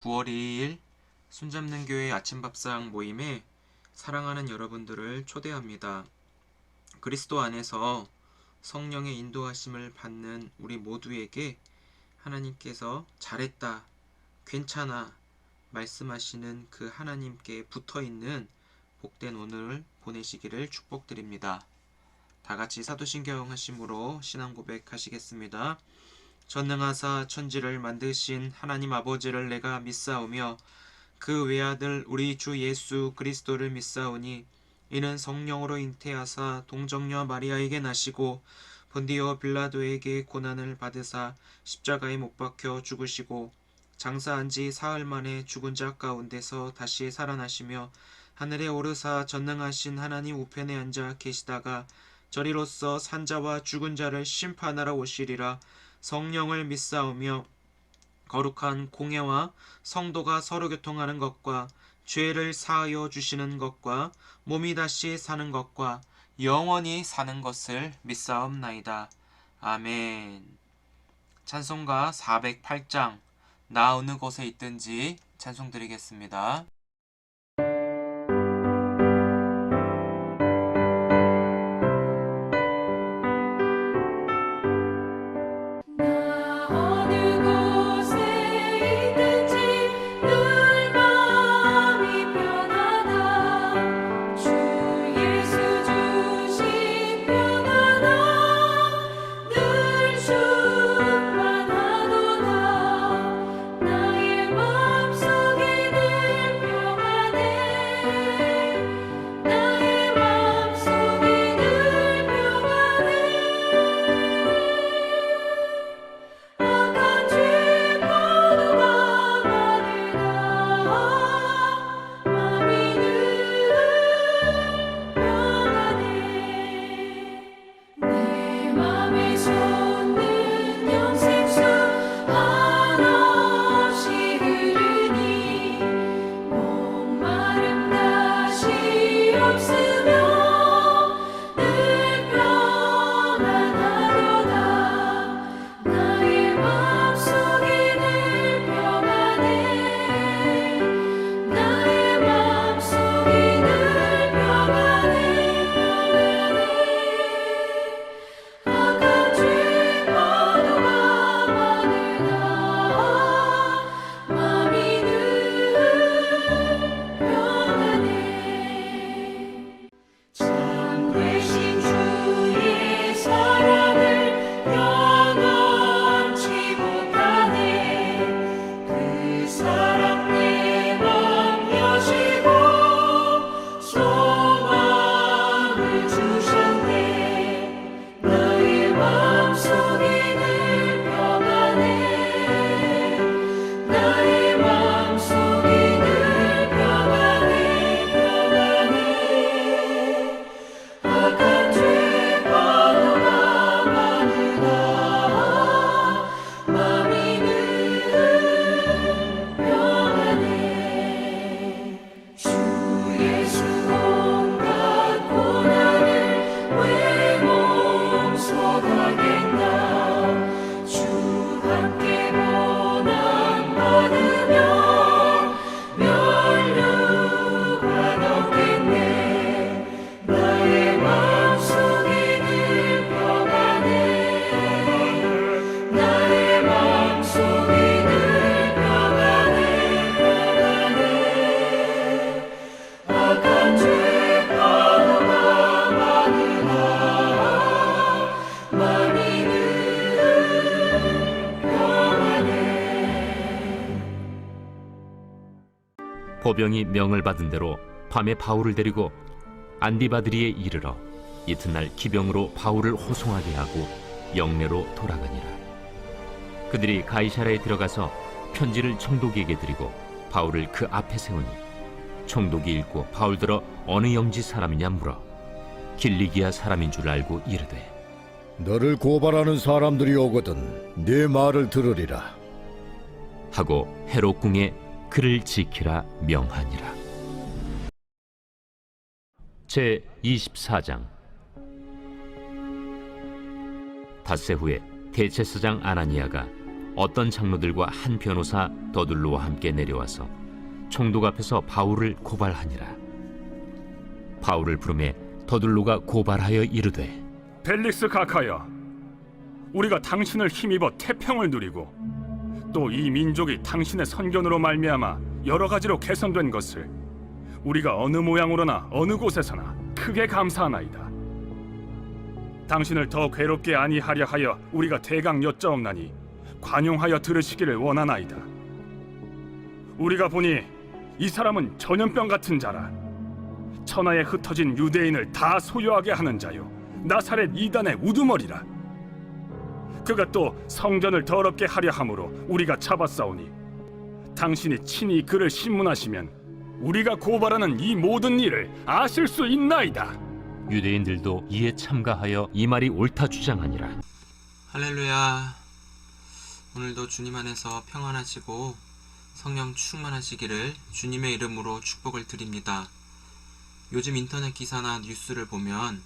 9월 2일 손잡는 교회 아침밥상 모임에 사랑하는 여러분들을 초대합니다. 그리스도 안에서 성령의 인도하심을 받는 우리 모두에게 하나님께서 잘했다, 괜찮아 말씀하시는 그 하나님께 붙어있는 복된 오늘을 보내시기를 축복드립니다. 다같이 사도신경 하심으로 신앙 고백하시겠습니다. 전능하사 천지를 만드신 하나님 아버지를 내가 믿사오며 그 외아들 우리 주 예수 그리스도를 믿사오니 이는 성령으로 잉태하사 동정녀 마리아에게 나시고 본디오 빌라도에게 고난을 받으사 십자가에 못 박혀 죽으시고 장사한 지 사흘 만에 죽은 자 가운데서 다시 살아나시며 하늘에 오르사 전능하신 하나님 우편에 앉아 계시다가 저리로서 산자와 죽은 자를 심판하러 오시리라. 성령을 믿사오며 거룩한 공예와 성도가 서로 교통하는 것과 죄를 사하여 주시는 것과 몸이 다시 사는 것과 영원히 사는 것을 믿사옵나이다. 아멘. 찬송가 408장 나 어느 곳에 있든지 찬송 드리겠습니다. 보병이 명을 받은 대로 밤에 바울을 데리고 안디바드리에 이르러 이튿날 기병으로 바울을 호송하게 하고 영내로 돌아가니라. 그들이 가이사랴에 들어가서 편지를 총독에게 드리고 바울을 그 앞에 세우니 총독이 읽고 바울들어 어느 영지 사람이냐 물어 길리기아 사람인 줄 알고 이르되 너를 고발하는 사람들이 오거든 네 말을 들으리라 하고 헤롯 궁에 그를 지키라 명하니라. 제 24장. 닷새 후에 대제사장 아나니아가 어떤 장로들과 한 변호사 더둘로와 함께 내려와서 총독 앞에서 바울을 고발하니라. 바울을 부르매 더둘로가 고발하여 이르되, 벨릭스 각하여, 우리가 당신을 힘입어 태평을 누리고 또 이 민족이 당신의 선견으로 말미암아 여러 가지로 개선된 것을 우리가 어느 모양으로나 어느 곳에서나 크게 감사하나이다. 당신을 더 괴롭게 아니하려 하여 우리가 대강 여짜옵나니 관용하여 들으시기를 원하나이다. 우리가 보니 이 사람은 전염병 같은 자라. 천하에 흩어진 유대인을 다 소유하게 하는 자요, 나사렛 이단의 우두머리라. 그가 또 성전을 더럽게 하려 함으로 우리가 잡았사오니 당신이 친히 그를 신문하시면 우리가 고발하는 이 모든 일을 아실 수 있나이다. 유대인들도 이에 참가하여 이 말이 옳다 주장하니라. 할렐루야. 오늘도 주님 안에서 평안하시고 성령 충만하시기를 주님의 이름으로 축복을 드립니다. 요즘 인터넷 기사나 뉴스를 보면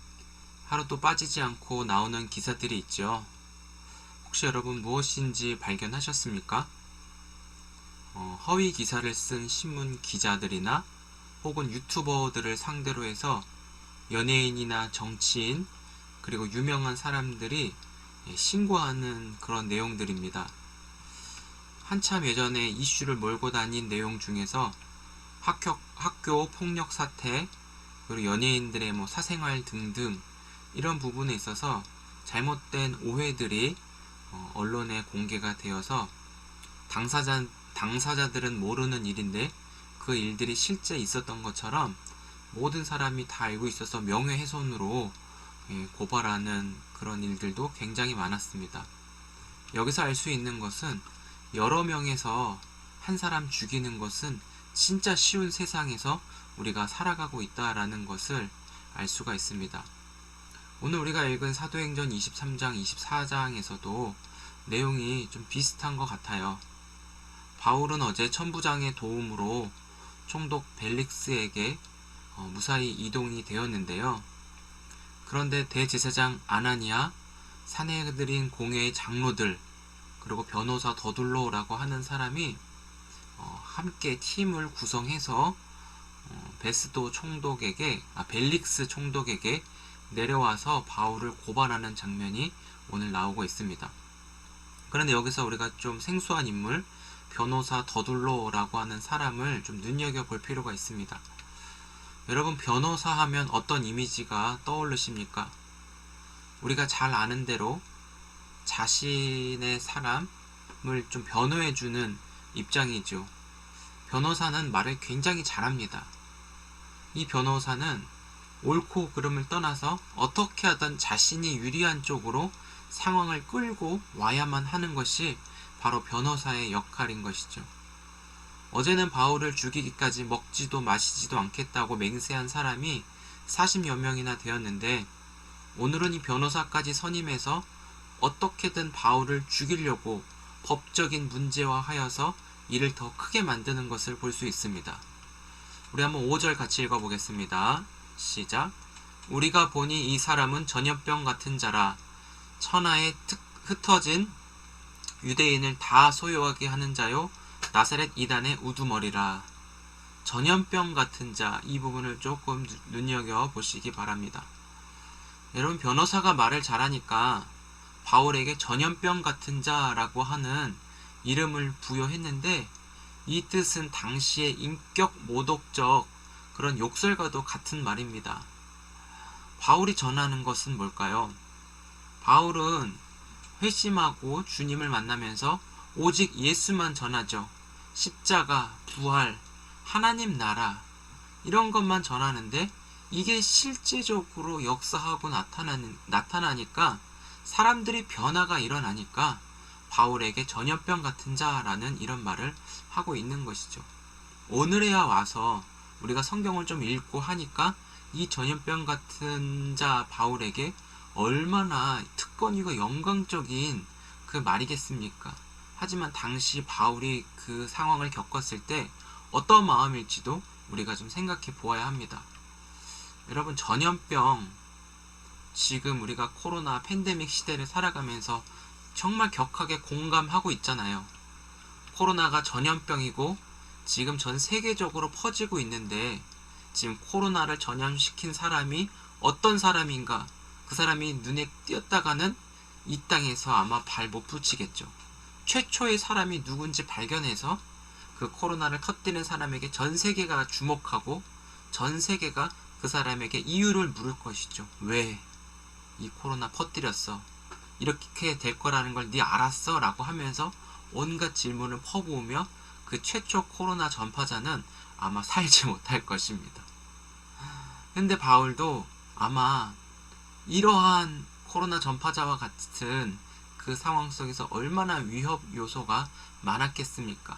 하루도 빠지지 않고 나오는 기사들이 있죠. 혹시 여러분 무엇인지 발견하셨습니까? 허위 기사를 쓴 신문 기자들이나 혹은 유튜버들을 상대로 해서 연예인이나 정치인 그리고 유명한 사람들이 신고하는 그런 내용들입니다. 한참 예전에 이슈를 몰고 다닌 내용 중에서 학교 폭력 사태, 그리고 연예인들의 사생활 등등 이런 부분에 있어서 잘못된 오해들이 언론에 공개가 되어서 당사자들은 모르는 일인데 그 일들이 실제 있었던 것처럼 모든 사람이 다 알고 있어서 명예훼손으로 고발하는 그런 일들도 굉장히 많았습니다. 여기서 알 수 있는 것은 여러 명에서 한 사람 죽이는 것은 진짜 쉬운 세상에서 우리가 살아가고 있다라는 것을 알 수가 있습니다. 오늘 우리가 읽은 사도행전 23장, 24장에서도 내용이 좀 비슷한 것 같아요. 바울은 어제 천부장의 도움으로 총독 벨릭스에게 무사히 이동이 되었는데요. 그런데 대제사장 아나니아, 산헤드린 공회의 장로들, 그리고 변호사 더둘로라고 하는 사람이 함께 팀을 구성해서 벨릭스 총독에게 내려와서 바울을 고발하는 장면이 오늘 나오고 있습니다. 그런데 여기서 우리가 좀 생소한 인물, 변호사 더둘로라고 하는 사람을 좀 눈여겨볼 필요가 있습니다. 여러분, 변호사 하면 어떤 이미지가 떠오르십니까? 우리가 잘 아는 대로 자신의 사람을 좀 변호해주는 입장이죠. 변호사는 말을 굉장히 잘합니다. 이 변호사는 옳고 그름을 떠나서 어떻게 하든 자신이 유리한 쪽으로 상황을 끌고 와야만 하는 것이 바로 변호사의 역할인 것이죠. 어제는 바울을 죽이기까지 먹지도 마시지도 않겠다고 맹세한 사람이 40여 명이나 되었는데, 오늘은 이 변호사까지 선임해서 어떻게든 바울을 죽이려고 법적인 문제화하여서 이를 더 크게 만드는 것을 볼 수 있습니다. 우리 한번 5절 같이 읽어보겠습니다. 시작. 우리가 보니 이 사람은 전염병 같은 자라. 천하에 흩어진 유대인을 다 소유하게 하는 자요, 나사렛 이단의 우두머리라. 전염병 같은 자, 이 부분을 조금 눈여겨보시기 바랍니다. 여러분, 변호사가 말을 잘하니까 바울에게 전염병 같은 자라고 하는 이름을 부여했는데, 이 뜻은 당시의 인격 모독적 그런 욕설과도 같은 말입니다. 바울이 전하는 것은 뭘까요? 바울은 회심하고 주님을 만나면서 오직 예수만 전하죠. 십자가, 부활, 하나님 나라, 이런 것만 전하는데 이게 실제적으로 역사하고 나타나니까 사람들이 변화가 일어나니까 바울에게 전염병 같은 자라는 이런 말을 하고 있는 것이죠. 오늘에야 와서 우리가 성경을 좀 읽고 하니까 이 전염병 같은 자 바울에게 얼마나 특권이고 영광적인 그 말이겠습니까? 하지만 당시 바울이 그 상황을 겪었을 때 어떤 마음일지도 우리가 좀 생각해 보아야 합니다. 여러분, 전염병, 지금 우리가 코로나 팬데믹 시대를 살아가면서 정말 격하게 공감하고 있잖아요. 코로나가 전염병이고 지금 전 세계적으로 퍼지고 있는데 지금 코로나를 전염시킨 사람이 어떤 사람인가, 그 사람이 눈에 띄었다가는 이 땅에서 아마 발 못 붙이겠죠. 최초의 사람이 누군지 발견해서 그 코로나를 터뜨리는 사람에게 전 세계가 주목하고 전 세계가 그 사람에게 이유를 물을 것이죠. 왜 이 코로나 퍼뜨렸어? 이렇게 될 거라는 걸 네 알았어? 라고 하면서 온갖 질문을 퍼부으며 그 최초 코로나 전파자는 아마 살지 못할 것입니다. 근데 바울도 아마 이러한 코로나 전파자와 같은 그 상황 속에서 얼마나 위협 요소가 많았겠습니까?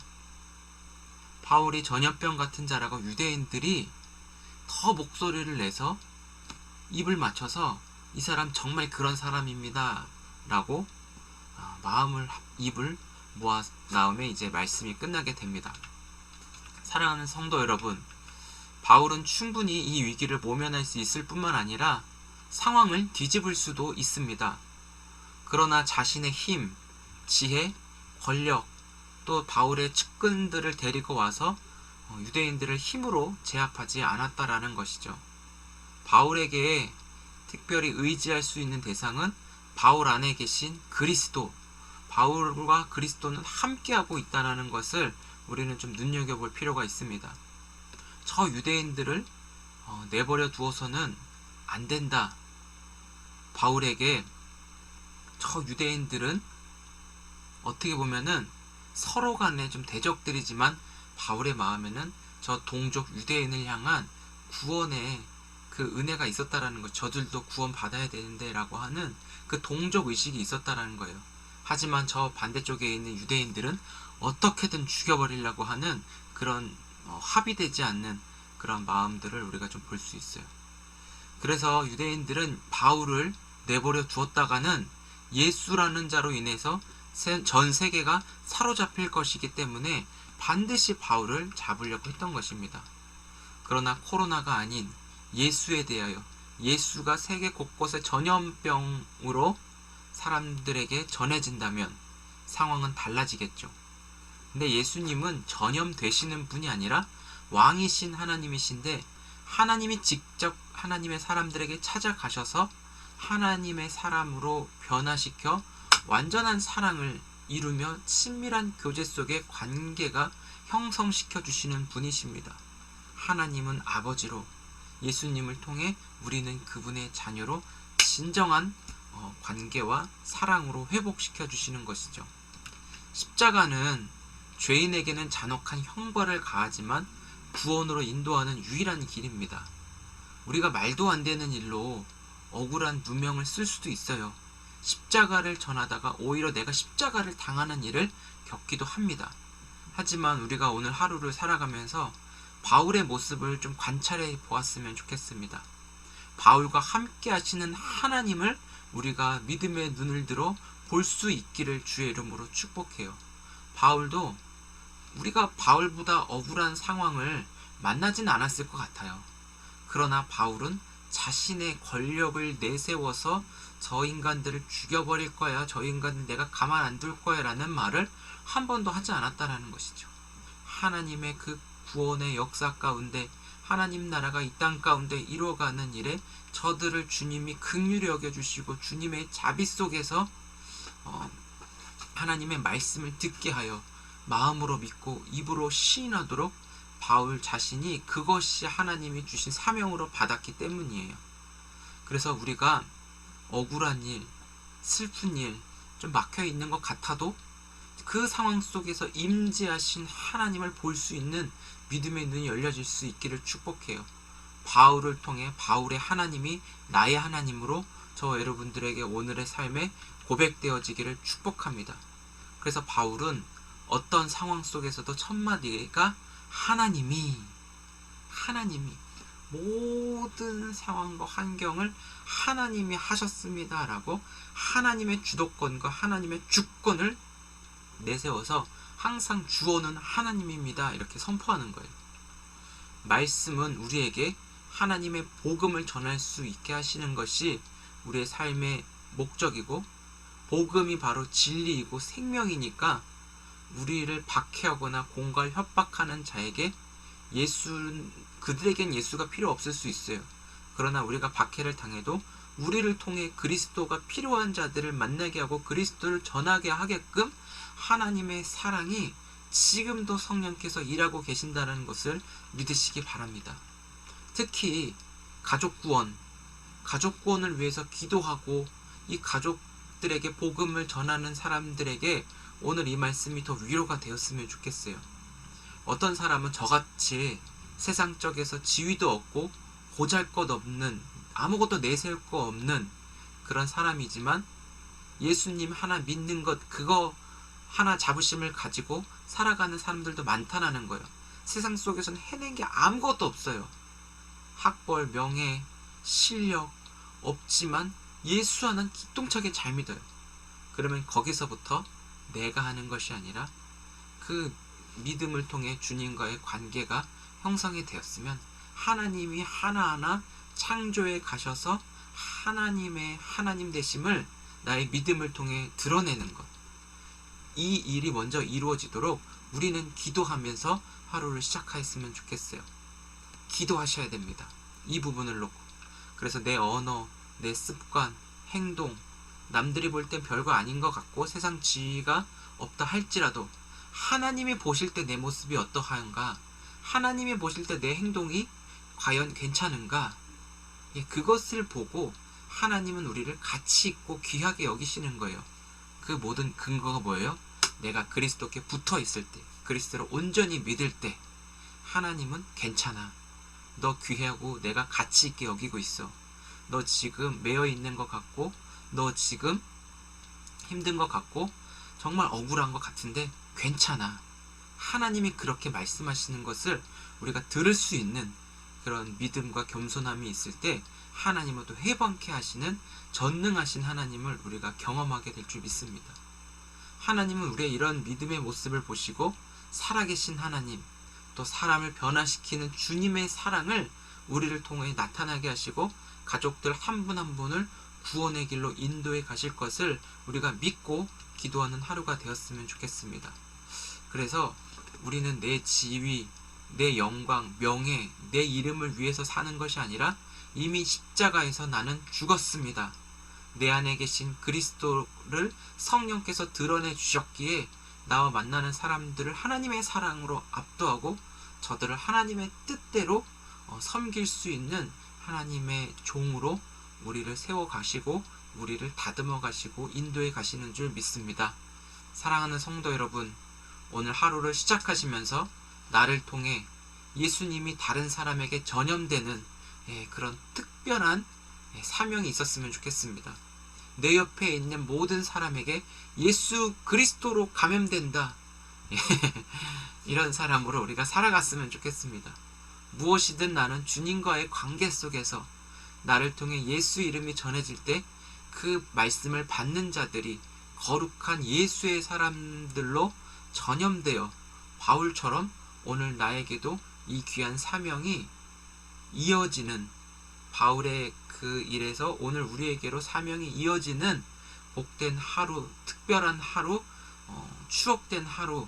바울이 전염병 같은 자라고 유대인들이 더 목소리를 내서 입을 맞춰서 이 사람 정말 그런 사람입니다 라고 입을 모아 다음에 이제 말씀이 끝나게 됩니다. 사랑하는 성도 여러분, 바울은 충분히 이 위기를 모면할 수 있을 뿐만 아니라 상황을 뒤집을 수도 있습니다. 그러나 자신의 힘, 지혜, 권력, 또 바울의 측근들을 데리고 와서 유대인들을 힘으로 제압하지 않았다라는 것이죠. 바울에게 특별히 의지할 수 있는 대상은 바울 안에 계신 그리스도, 바울과 그리스도는 함께하고 있다는 것을 우리는 좀 눈여겨볼 필요가 있습니다. 저 유대인들을 내버려 두어서는 안 된다. 바울에게 저 유대인들은 어떻게 보면은 서로 간에 좀 대적들이지만 바울의 마음에는 저 동족 유대인을 향한 구원의 그 은혜가 있었다라는 것, 저들도 구원 받아야 되는데 라고 하는 그 동족 의식이 있었다라는 거예요. 하지만 저 반대쪽에 있는 유대인들은 어떻게든 죽여버리려고 하는 그런 합의되지 않는 그런 마음들을 우리가 좀 볼 수 있어요. 그래서 유대인들은 바울을 내버려 두었다가는 예수라는 자로 인해서 전 세계가 사로잡힐 것이기 때문에 반드시 바울을 잡으려고 했던 것입니다. 그러나 코로나가 아닌 예수에 대하여, 예수가 세계 곳곳에 전염병으로 사람들에게 전해진다면 상황은 달라지겠죠. 근데 예수님은 전염되시는 분이 아니라 왕이신 하나님이신데 하나님이 직접 하나님의 사람들에게 찾아가셔서 하나님의 사람으로 변화시켜 완전한 사랑을 이루며 친밀한 교제 속의 관계가 형성시켜 주시는 분이십니다. 하나님은 아버지로, 예수님을 통해 우리는 그분의 자녀로 진정한 관계와 사랑으로 회복시켜 주시는 것이죠. 십자가는 죄인에게는 잔혹한 형벌을 가하지만 구원으로 인도하는 유일한 길입니다. 우리가 말도 안 되는 일로 억울한 누명을 쓸 수도 있어요. 십자가를 전하다가 오히려 내가 십자가를 당하는 일을 겪기도 합니다. 하지만 우리가 오늘 하루를 살아가면서 바울의 모습을 좀 관찰해 보았으면 좋겠습니다. 바울과 함께 하시는 하나님을 우리가 믿음의 눈을 들어 볼 수 있기를 주의 이름으로 축복해요. 바울도 우리가 바울보다 억울한 상황을 만나진 않았을 것 같아요. 그러나 바울은 자신의 권력을 내세워서 저 인간들을 죽여버릴 거야, 저 인간들 내가 가만 안 둘 거야 라는 말을 한 번도 하지 않았다라는 것이죠. 하나님의 그 구원의 역사 가운데, 하나님 나라가 이 땅 가운데 이루어가는 일에 저들을 주님이 긍휼히 여겨주시고 주님의 자비 속에서 하나님의 말씀을 듣게 하여 마음으로 믿고 입으로 시인하도록 바울 자신이 그것이 하나님이 주신 사명으로 받았기 때문이에요. 그래서 우리가 억울한 일, 슬픈 일, 좀 막혀있는 것 같아도 그 상황 속에서 임재하신 하나님을 볼 수 있는 믿음의 눈이 열려질 수 있기를 축복해요. 바울을 통해 바울의 하나님이 나의 하나님으로 저 여러분들에게 오늘의 삶에 고백되어지기를 축복합니다. 그래서 바울은 어떤 상황 속에서도 첫마디가 하나님이 모든 상황과 환경을 하나님이 하셨습니다 라고 하나님의 주도권과 하나님의 주권을 내세워서 항상 주어는 하나님입니다 이렇게 선포하는 거예요. 말씀은 우리에게 하나님의 복음을 전할 수 있게 하시는 것이 우리의 삶의 목적이고 복음이 바로 진리이고 생명이니까 우리를 박해하거나 공갈 협박하는 자에게 그들에겐 예수가 필요 없을 수 있어요. 그러나 우리가 박해를 당해도 우리를 통해 그리스도가 필요한 자들을 만나게 하고 그리스도를 전하게 하게끔 하나님의 사랑이 지금도 성령께서 일하고 계신다는 것을 믿으시기 바랍니다. 특히 가족구원을 위해서 기도하고 이 가족들에게 복음을 전하는 사람들에게 오늘 이 말씀이 더 위로가 되었으면 좋겠어요. 어떤 사람은 저같이 세상적에서 지위도 없고 보잘것없는, 아무것도 내세울 거 없는 그런 사람이지만 예수님 하나 믿는 것, 그거 하나 자부심을 가지고 살아가는 사람들도 많다는 거예요. 세상 속에서는 해낸 게 아무것도 없어요. 학벌, 명예, 실력 없지만 예수 하나는 기똥차게 잘 믿어요. 그러면 거기서부터 내가 하는 것이 아니라 그 믿음을 통해 주님과의 관계가 형성이 되었으면 하나님이 하나하나 창조에 가셔서 하나님의 하나님 되심을 나의 믿음을 통해 드러내는 것, 이 일이 먼저 이루어지도록 우리는 기도하면서 하루를 시작했으면 좋겠어요. 기도하셔야 됩니다. 이 부분을 놓고. 그래서 내 언어, 내 습관, 행동, 남들이 볼 땐 별거 아닌 것 같고 세상 지위가 없다 할지라도 하나님이 보실 때 내 모습이 어떠한가, 하나님이 보실 때 내 행동이 과연 괜찮은가, 그것을 보고 하나님은 우리를 가치 있고 귀하게 여기시는 거예요. 그 모든 근거가 뭐예요? 내가 그리스도께 붙어 있을 때, 그리스도를 온전히 믿을 때 하나님은 괜찮아. 너 귀하고 내가 가치 있게 여기고 있어. 너 지금 매여 있는 것 같고, 너 지금 힘든 것 같고, 정말 억울한 것 같은데 괜찮아. 하나님이 그렇게 말씀하시는 것을 우리가 들을 수 있는 그런 믿음과 겸손함이 있을 때 하나님은 또 해방케 하시는 전능하신 하나님을 우리가 경험하게 될 줄 믿습니다. 하나님은 우리의 이런 믿음의 모습을 보시고 살아계신 하나님, 또 사람을 변화시키는 주님의 사랑을 우리를 통해 나타나게 하시고 가족들 한 분 한 분을 구원의 길로 인도해 가실 것을 우리가 믿고 기도하는 하루가 되었으면 좋겠습니다. 그래서 우리는 내 지위, 내 영광, 명예, 내 이름을 위해서 사는 것이 아니라 이미 십자가에서 나는 죽었습니다. 내 안에 계신 그리스도를 성령께서 드러내 주셨기에 나와 만나는 사람들을 하나님의 사랑으로 압도하고 저들을 하나님의 뜻대로 섬길 수 있는 하나님의 종으로 우리를 세워 가시고 우리를 다듬어 가시고 인도해 가시는 줄 믿습니다. 사랑하는 성도 여러분, 오늘 하루를 시작하시면서 나를 통해 예수님이 다른 사람에게 전염되는 그런 특별한 사명이 있었으면 좋겠습니다. 내 옆에 있는 모든 사람에게 예수 그리스도로 감염된다. 이런 사람으로 우리가 살아갔으면 좋겠습니다. 무엇이든 나는 주님과의 관계 속에서 나를 통해 예수 이름이 전해질 때 그 말씀을 받는 자들이 거룩한 예수의 사람들로 전염되어 바울처럼 오늘 나에게도 이 귀한 사명이 이어지는, 바울의 그 일에서 오늘 우리에게로 사명이 이어지는 복된 하루, 특별한 하루, 추억된 하루,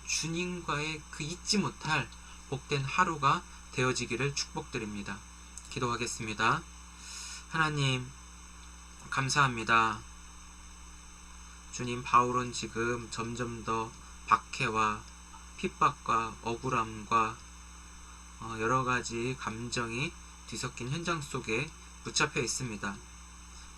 주님과의 그 잊지 못할 복된 하루가 되어지기를 축복드립니다. 기도하겠습니다. 하나님 감사합니다. 주님, 바울은 지금 점점 더 박해와 핍박과 억울함과 여러가지 감정이 뒤섞인 현장 속에 붙잡혀 있습니다.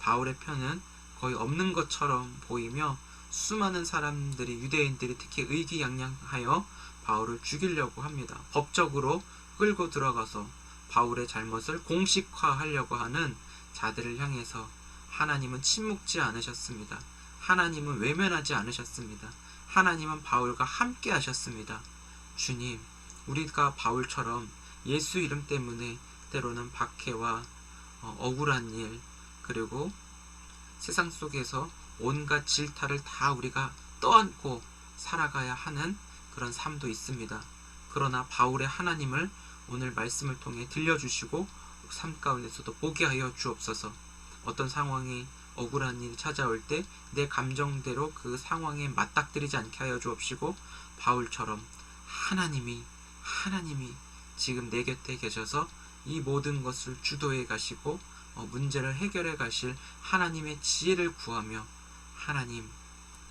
바울의 편은 거의 없는 것처럼 보이며 수많은 사람들이, 유대인들이 특히 의기양양하여 바울을 죽이려고 합니다. 법적으로 끌고 들어가서 바울의 잘못을 공식화하려고 하는 자들을 향해서 하나님은 침묵지 않으셨습니다. 하나님은 외면하지 않으셨습니다. 하나님은 바울과 함께 하셨습니다. 주님, 우리가 바울처럼 예수 이름 때문에 때로는 박해와 억울한 일, 그리고 세상 속에서 온갖 질타를 다 우리가 떠안고 살아가야 하는 그런 삶도 있습니다. 그러나 바울의 하나님을 오늘 말씀을 통해 들려주시고 삶 가운데서도 보게 하여 주옵소서. 어떤 상황이 억울한 일이 찾아올 때 내 감정대로 그 상황에 맞닥뜨리지 않게 하여 주옵시고, 바울처럼 하나님이 지금 내 곁에 계셔서 이 모든 것을 주도해 가시고 문제를 해결해 가실 하나님의 지혜를 구하며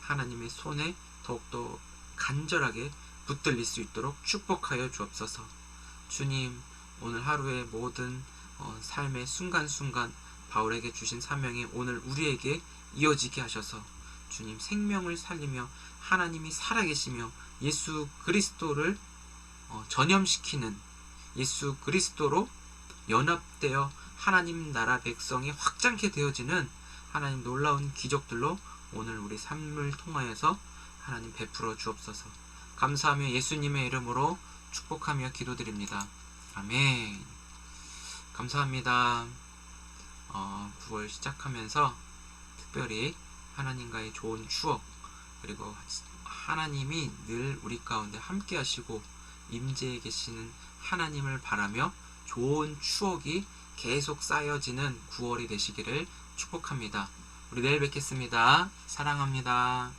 하나님의 손에 더욱더 간절하게 붙들릴 수 있도록 축복하여 주옵소서. 주님, 오늘 하루의 모든 삶의 순간순간 바울에게 주신 사명이 오늘 우리에게 이어지게 하셔서 주님, 생명을 살리며 하나님이 살아계시며 예수 그리스도를 전염시키는, 예수 그리스도로 연합되어 하나님 나라 백성이 확장케 되어지는 하나님 놀라운 기적들로 오늘 우리 삶을 통하여서 하나님 베풀어 주옵소서. 감사하며 예수님의 이름으로 축복하며 기도드립니다. 아멘. 감사합니다. 9월 시작하면서 특별히 하나님과의 좋은 추억, 그리고 하나님이 늘 우리 가운데 함께 하시고 임재해 계시는 하나님을 바라며 좋은 추억이 계속 쌓여지는 9월이 되시기를 축복합니다. 우리 내일 뵙겠습니다. 사랑합니다.